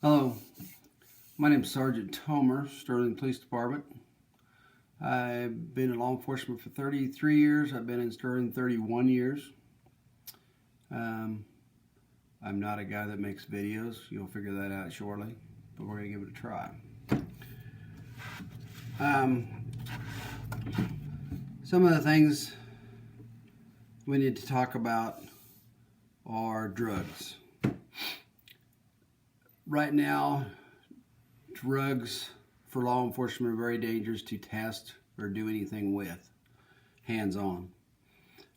Hello, my name is Sergeant Tomer, Sterling Police Department. I've been in law enforcement for 33 years. I've been in Sterling 31 years. I'm not a guy that makes videos. You'll figure that out shortly, but we're going to give it a try. Some of the things we need to talk about are drugs. Right now, drugs for law enforcement are very dangerous to test or do anything with, hands-on.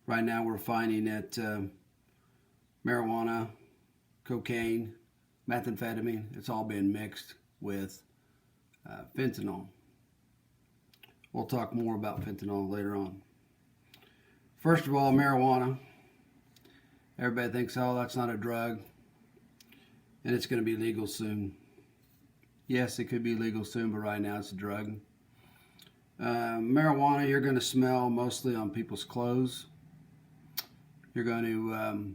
Right now we're finding that marijuana, cocaine, methamphetamine, it's all been mixed with fentanyl. We'll talk more about fentanyl later on. First of all, marijuana. Everybody thinks, oh, that's not a drug, and it's going to be legal soon. Yes, it could be legal soon, but right now it's a drug. Marijuana, you're going to smell mostly on people's clothes. You're going to,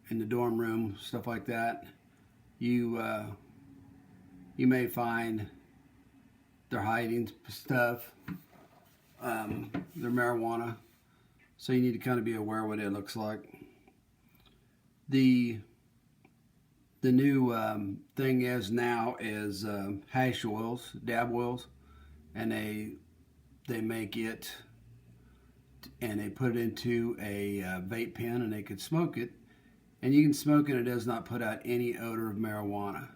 in the dorm room, stuff like that. You may find they're hiding stuff, their marijuana. So you need to kind of be aware what it looks like. The new thing now is hash oils, dab oils, and they make it and they put it into a vape pen and they can smoke it, and you can smoke it and it does not put out any odor of marijuana.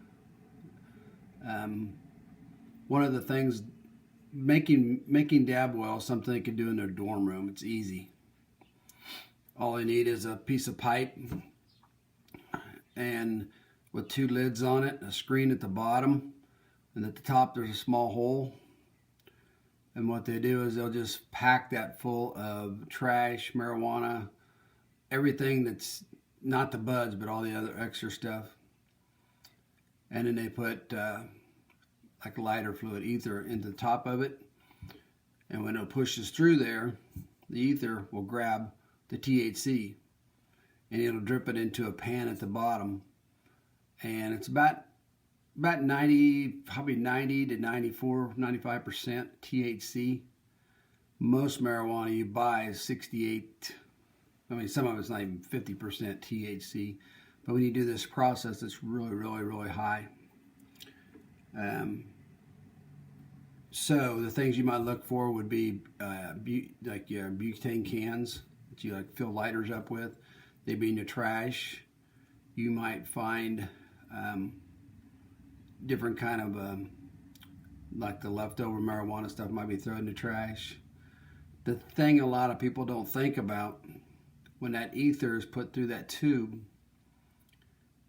One of the things, making dab oil, something they can do in their dorm room. It's easy. All they need is a piece of pipe and with two lids on it, a screen at the bottom, and at the top there's a small hole. And what they do is they'll just pack that full of trash, marijuana, everything that's not the buds, but all the other extra stuff. And then they put like lighter fluid, ether, into the top of it. And when it pushes through there, the ether will grab the THC and it'll drip it into a pan at the bottom. And it's about 90, probably 90 to 94, 95% THC. Most marijuana you buy is 68. I mean, some of it's not even 50% THC. But when you do this process, it's really, really, really high. So the things you might look for would be like your butane cans that you like fill lighters up with. They'd be in your trash. You might find different kind of like the leftover marijuana stuff might be thrown in the trash. The thing a lot of people don't think about, when that ether is put through that tube,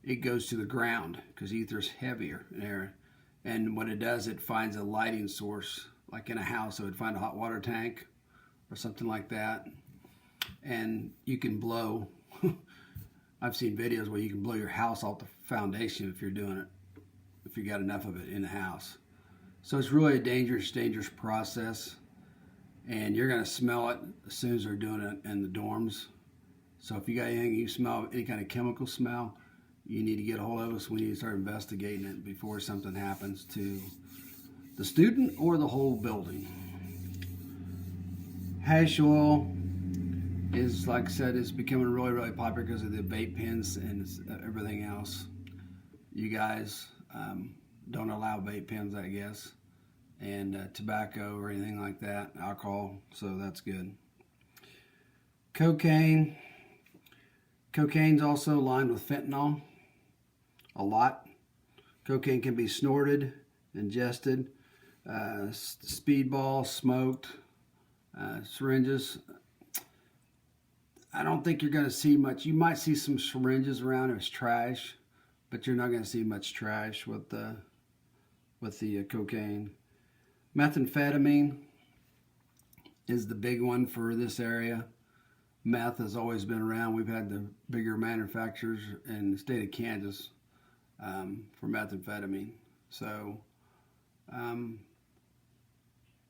it goes to the ground because ether is heavier in air. And what it does, it finds a lighting source, like in a house. So it would find a hot water tank or something like that, and you can blow. I've seen videos where you can blow your house off the foundation if you're doing it, if you got enough of it in the house. So it's really a dangerous process, and you're going to smell it as soon as they're doing it in the dorms. So if you got anything, you smell any kind of chemical smell, you need to get a hold of us. We need to start investigating it before something happens to the student or the whole building. Hash oil is, like I said, is becoming really, really popular because of the vape pens and everything else. You guys don't allow vape pens, I guess, and tobacco or anything like that, alcohol, so that's good. Cocaine's also lined with fentanyl a lot. Cocaine can be snorted, ingested, speedball, smoked, syringes. I don't think you're going to see much. You might see some syringes around as trash, but you're not going to see much trash with the cocaine. Methamphetamine is the big one for this area. Meth has always been around. We've had the bigger manufacturers in the state of Kansas for methamphetamine. So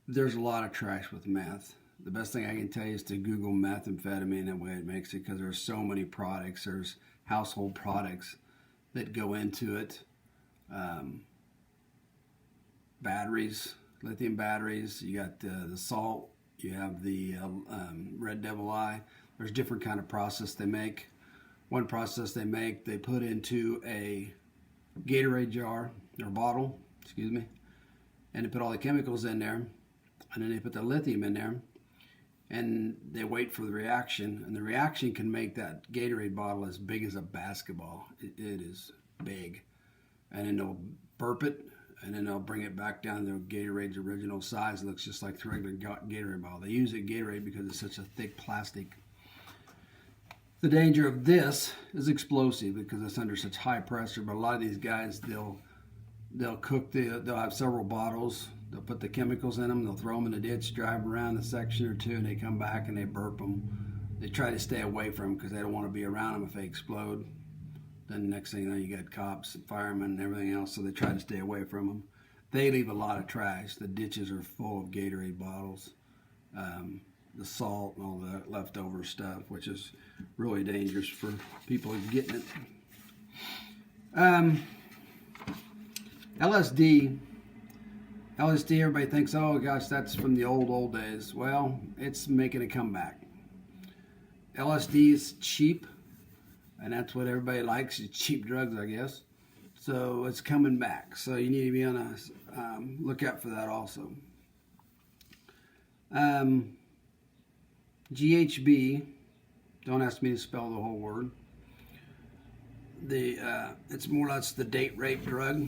there's a lot of trash with meth. The best thing I can tell you is to Google methamphetamine and the way it makes it, because there's so many products. There's household products that go into it. um, batteries, lithium batteries. You got the salt. You have the red devil eye. There's different kind of process they make. One process they make, they put into a Gatorade jar or bottle, excuse me, and they put all the chemicals in there, and then they put the lithium in there, and they wait for the reaction, and the reaction can make that Gatorade bottle as big as a basketball. It is big, and then they'll burp it, and then they'll bring it back down to Gatorade's original size. It looks just like the regular Gatorade bottle. They use it Gatorade because it's such a thick plastic. The danger of this is explosive because it's under such high pressure. But a lot of these guys, they'll they'll have several bottles. They'll put the chemicals in them. They'll throw them in the ditch, drive around a section or two, and they come back and they burp them. They try to stay away from them because they don't want to be around them if they explode. Then the next thing you know, you got cops and firemen and everything else, so they try to stay away from them. They leave a lot of trash. The ditches are full of Gatorade bottles. The salt and all the leftover stuff, which is really dangerous for people getting it. LSD, everybody thinks, oh gosh, that's from the old days. Well, it's making a comeback. LSD is cheap, and that's what everybody likes, is cheap drugs, I guess. So it's coming back. So you need to be on a lookout for that also. GHB, don't ask me to spell the whole word. It's more or less the date rape drug.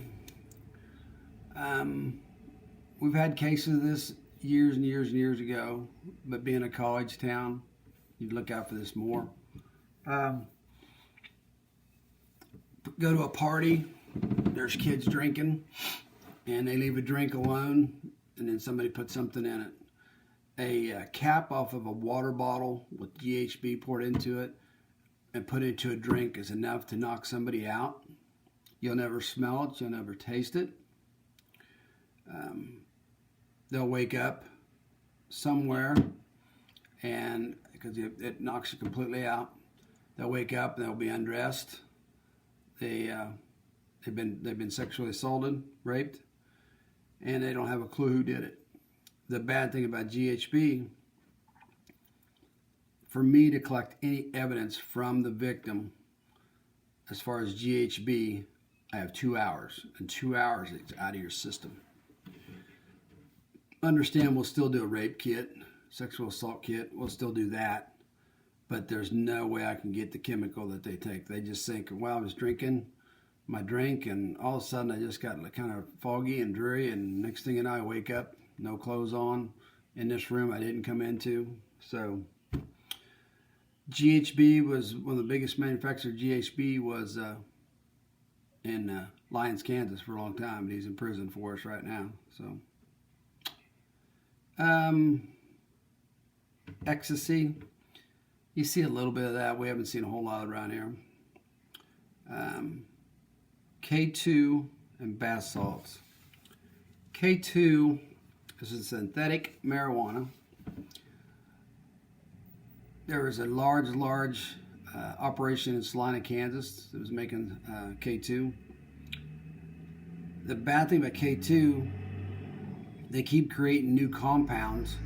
We've had cases of this years and years and years ago, but being a college town, you'd look out for this more. Go to a party, there's kids drinking, and they leave a drink alone, and then somebody puts something in it. A cap off of a water bottle with GHB poured into it and put into a drink is enough to knock somebody out. You'll never smell it, you'll never taste it. They'll wake up somewhere, and because it knocks you completely out, they'll wake up and they'll be undressed. They've been sexually assaulted, raped, and they don't have a clue who did it. The bad thing about GHB, for me to collect any evidence from the victim as far as GHB, I have 2 hours. In 2 hours, it's out of your system. Understand, we'll still do a rape kit, sexual assault kit. We'll still do that. But there's no way I can get the chemical that they take. They just think, well, I was drinking my drink, and all of a sudden I just got kind of foggy and dreary, and next thing you know, I wake up, no clothes on, in this room I didn't come into. So GHB was one of the biggest manufacturers of GHB was in Lyons, Kansas for a long time, and he's in prison for us right now. So ecstasy, you see a little bit of that. We haven't seen a whole lot around here. K2 and bath salts. K2 is a synthetic marijuana. There was a large operation in Salina, Kansas that was making K2. The bad thing about K2, they keep creating new compounds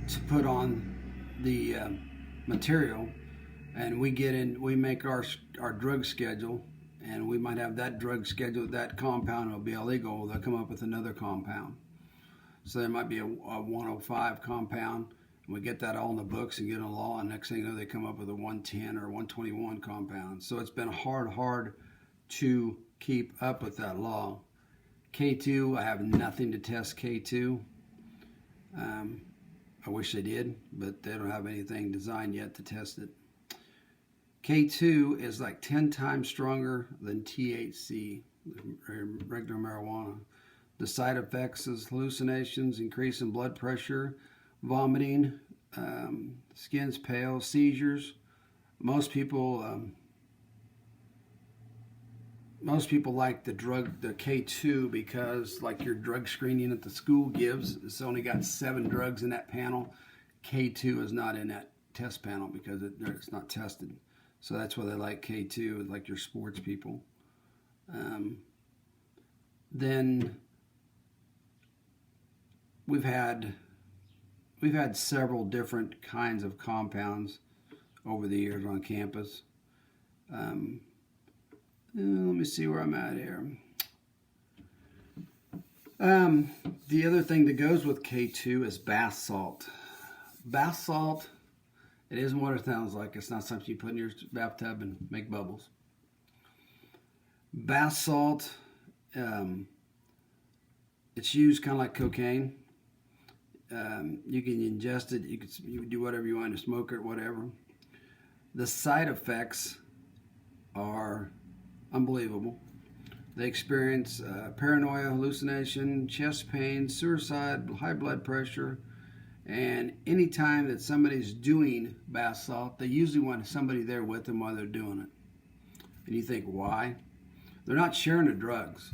to put on the material, and we make our drug schedule, and we might have that drug schedule with that compound. It'll be illegal. They'll come up with another compound. So there might be a 105 compound, and we get that all in the books and get in a law, and next thing you know, they come up with a 110 or 121 compound. So it's been hard to keep up with that law. K2, I have nothing to test K2. I wish they did, but they don't have anything designed yet to test it. K2 is like 10 times stronger than THC, regular marijuana. The side effects is hallucinations, increase in blood pressure, vomiting, skin's pale, seizures. Most people like the drug, the K2, because like your drug screening at the school gives, it's only got 7 drugs in that panel. K2 is not in that test panel because it's not tested. So that's why they like K2, like your sports people. then we've had several different kinds of compounds over the years on campus. Let me see where I'm at here. The other thing that goes with K2 is bath salt. Bath salt, it isn't what it sounds like. It's not something you put in your bathtub and make bubbles. Bath salt, it's used kind of like cocaine. You can ingest it. You can do whatever you want to, smoke it, whatever. The side effects are unbelievable. They experience paranoia, hallucination, chest pain, suicide, high blood pressure, and anytime that somebody's doing bath salt, they usually want somebody there with them while they're doing it. And you think, why? They're not sharing the drugs.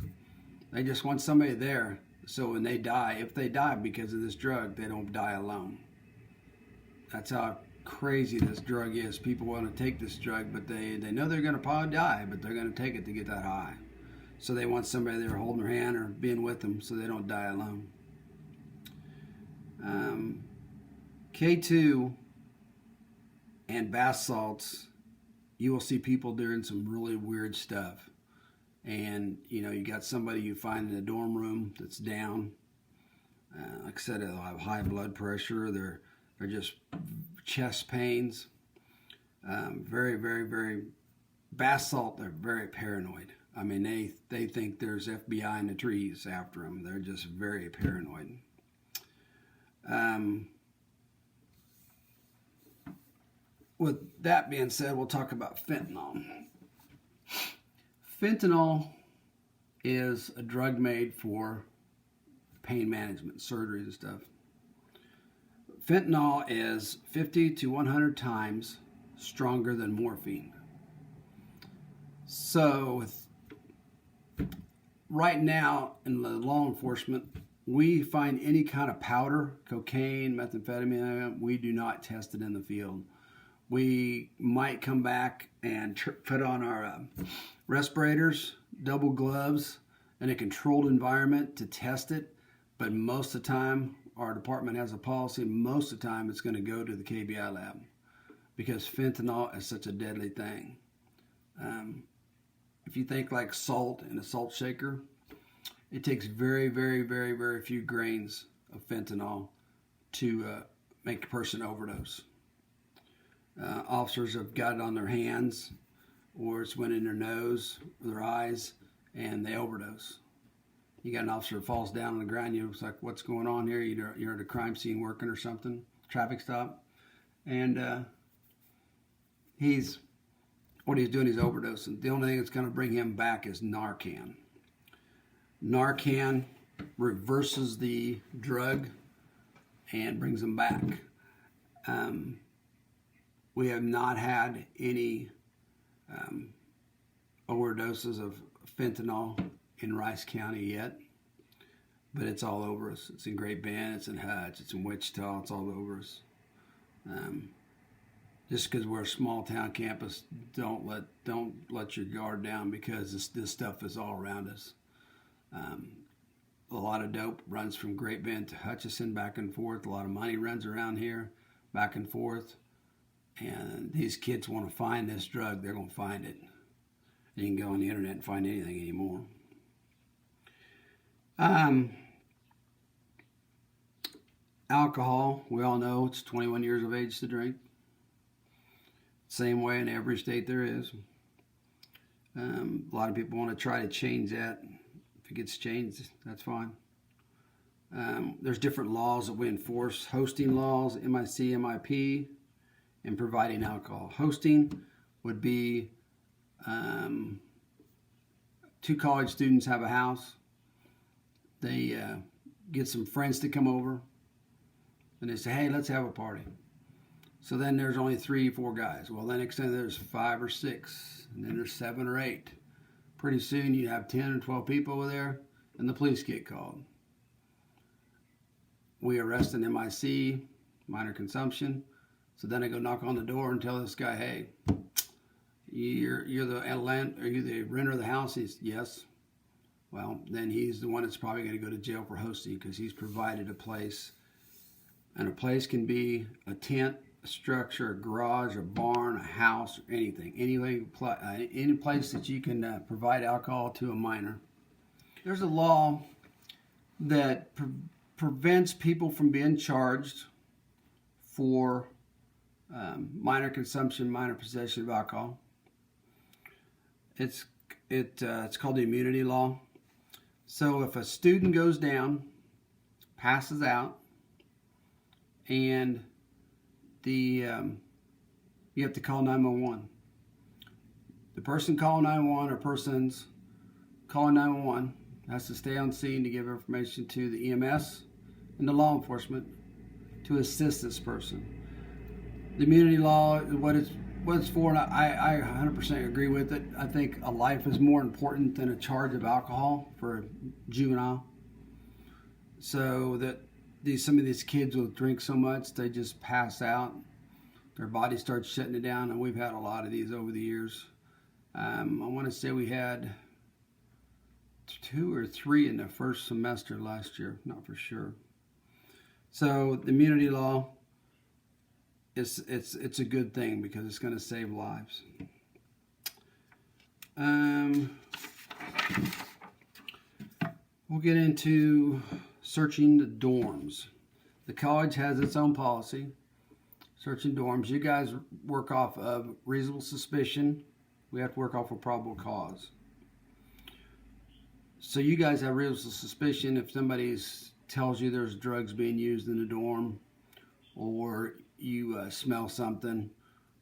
They just want somebody there so when they die, if they die because of this drug, they don't die alone. That's how crazy this drug is. People want to take this drug, but they know they're going to probably die, but they're going to take it to get that high. So they want somebody there holding their hand or being with them so they don't die alone. K2 and bath salts, you will see people doing some really weird stuff. And, you got somebody you find in a dorm room that's down. Like I said, they'll have high blood pressure. They're just chest pains. Very, very, very, bath salt, they're very paranoid. I mean, they think there's FBI in the trees after them. They're just very paranoid. With that being said, we'll talk about fentanyl. Fentanyl is a drug made for pain management, surgeries and stuff. Fentanyl is 50 to 100 times stronger than morphine. So right now in the law enforcement, we find any kind of powder, cocaine, methamphetamine, we do not test it in the field. We might come back and put on our respirators, double gloves, in a controlled environment to test it. But most of the time, our department has a policy, most of the time it's going to go to the KBI lab because fentanyl is such a deadly thing. If you think like salt in a salt shaker, it takes very, very, very, very few grains of fentanyl to make a person overdose. Officers have got it on their hands, or it's went in their nose or their eyes, and they overdose. You got an officer that falls down on the ground, it's like, what's going on here? You're at a crime scene working or something, traffic stop, and what he's doing is overdosing. The only thing that's going to bring him back is Narcan. Narcan reverses the drug and brings him back. We have not had any overdoses of fentanyl in Rice County yet, but it's all over us. It's in Great Bend, it's in Hutch, it's in Wichita, it's all over us. Just because we're a small town campus, don't let your guard down because this stuff is all around us. A lot of dope runs from Great Bend to Hutchinson back and forth. A lot of money runs around here back and forth. And these kids want to find this drug, they're going to find it. You can go on the internet and find anything anymore. Alcohol, we all know it's 21 years of age to drink. Same way in every state there is. A lot of people want to try to change that. If it gets changed, that's fine. There's different laws that we enforce. Hosting laws, MIC, MIP, and providing alcohol. Hosting would be two college students have a house. They get some friends to come over, and they say, hey, let's have a party. So then there's only 3, 4 guys. Well, then next time there's 5 or 6, and then there's 7 or 8. Pretty soon you have 10 or 12 people over there, and the police get called. We arrest an MIC, minor consumption. So then I go knock on the door and tell this guy, hey, you're the renter of the house? He's, yes. well, then he's the one that's probably going to go to jail for hosting because he's provided a place. And a place can be a tent, a structure, a garage, a barn, a house, or anything. Any place that you can provide alcohol to a minor. There's a law that prevents people from being charged for minor consumption, minor possession of alcohol. It's called the immunity law. So if a student goes down, passes out, and you have to call 911. The person calling 911 or persons calling 911 has to stay on scene to give information to the EMS and the law enforcement to assist this person. The immunity law, what it's for, and I 100% agree with it. I think a life is more important than a charge of alcohol for a juvenile. So that some of these kids will drink so much they just pass out. Their body starts shutting it down, and we've had a lot of these over the years. I want to say we had 2 or 3 in the first semester last year, not for sure. So the immunity law, it's a good thing because it's going to save lives. We'll get into searching the dorms. The college has its own policy. Searching dorms. You guys work off of reasonable suspicion. We have to work off of probable cause. So you guys have reasonable suspicion if somebody tells you there's drugs being used in the dorm, or you smell something,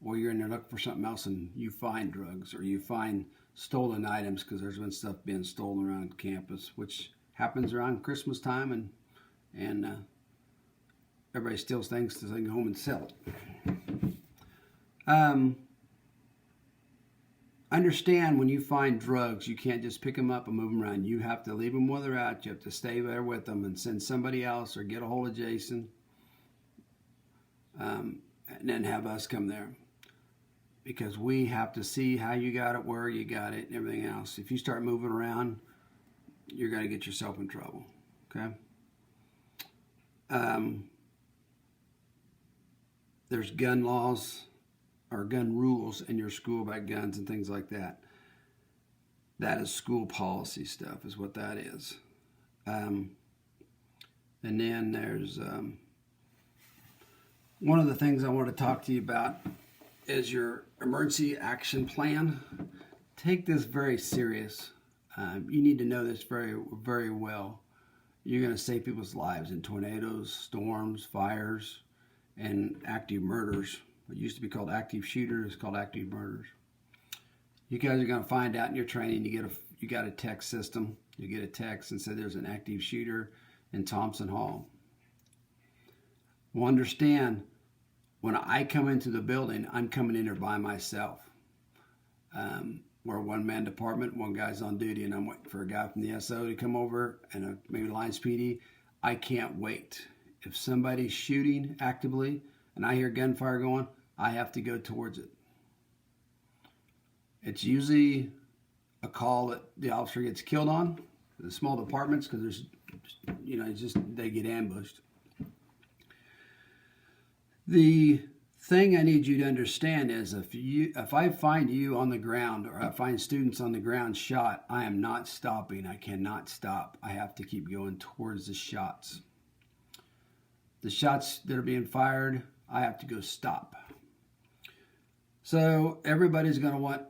or you're in there looking for something else and you find drugs, or you find stolen items because there's been stuff being stolen around campus, which happens around Christmas time, and everybody steals things so they can go home and sell it. Understand when you find drugs, you can't just pick them up and move them around. You have to leave them where they're at. You have to stay there with them and send somebody else or get a hold of Jason, and then have us come there. Because we have to see how you got it, where you got it, and everything else. If you start moving around, you're going to get yourself in trouble. Okay? There's gun laws or gun rules in your school about guns and things like that. That is school policy stuff, is what that is. And then there's one of the things I want to talk to you about is your emergency action plan. Take this very serious. You need to know this very, very well. You're going to save people's lives in tornadoes, storms, fires, and active murders. What used to be called active shooters is called active murders. You guys are going to find out in your training. You got a text system. You get a text and say there's an active shooter in Thompson Hall. Well, understand, when I come into the building, I'm coming in there by myself. We're a one-man department. One guy's on duty, and I'm waiting for a guy from the SO to come over, and maybe Lines PD. I can't wait. If somebody's shooting actively and I hear gunfire going, I have to go towards it. It's usually a call that the officer gets killed on. The small departments, because there's, they get ambushed. The thing I need you to understand is if I find you on the ground, or I find students on the ground shot, I am not stopping. I cannot stop. I have to keep going towards the shots. The shots that are being fired, I have to go stop. So everybody's going to want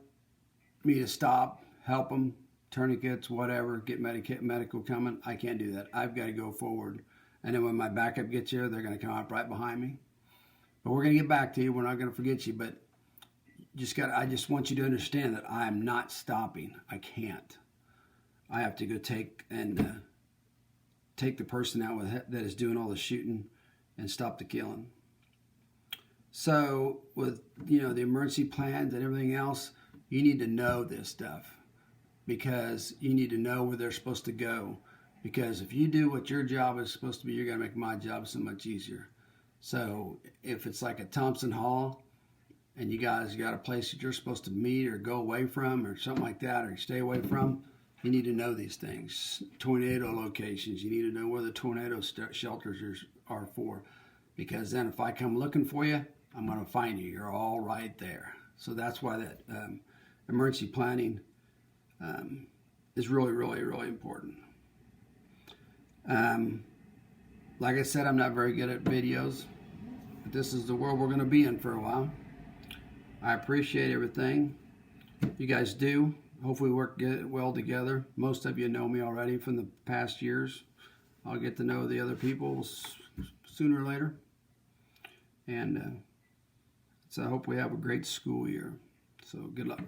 me to stop, help them, tourniquets, whatever, get medical coming. I can't do that. I've got to go forward. And then when my backup gets here, they're going to come up right behind me. But we're going to get back to you. We're not going to forget you. But I just want you to understand that I am not stopping. I can't. I have to go take the person out that is doing all the shooting and stop the killing. So with the emergency plans and everything else, you need to know this stuff, because you need to know where they're supposed to go. Because if you do what your job is supposed to be, you're going to make my job so much easier. So if it's like a Thompson Hall and you guys got a place that you're supposed to meet or go away from or something like that, or stay away from, You need to know these things. Tornado locations. You need to know where the tornado shelters are for. Because then if I come looking for you, I'm going to find you. You're all right there. So that's why that emergency planning is really, really, really important. Like I said, I'm not very good at videos. But this is the world we're going to be in for a while. I appreciate everything you guys do. Hopefully we work well together. Most of you know me already from the past years. I'll get to know the other people sooner or later. And so I hope we have a great school year. So good luck.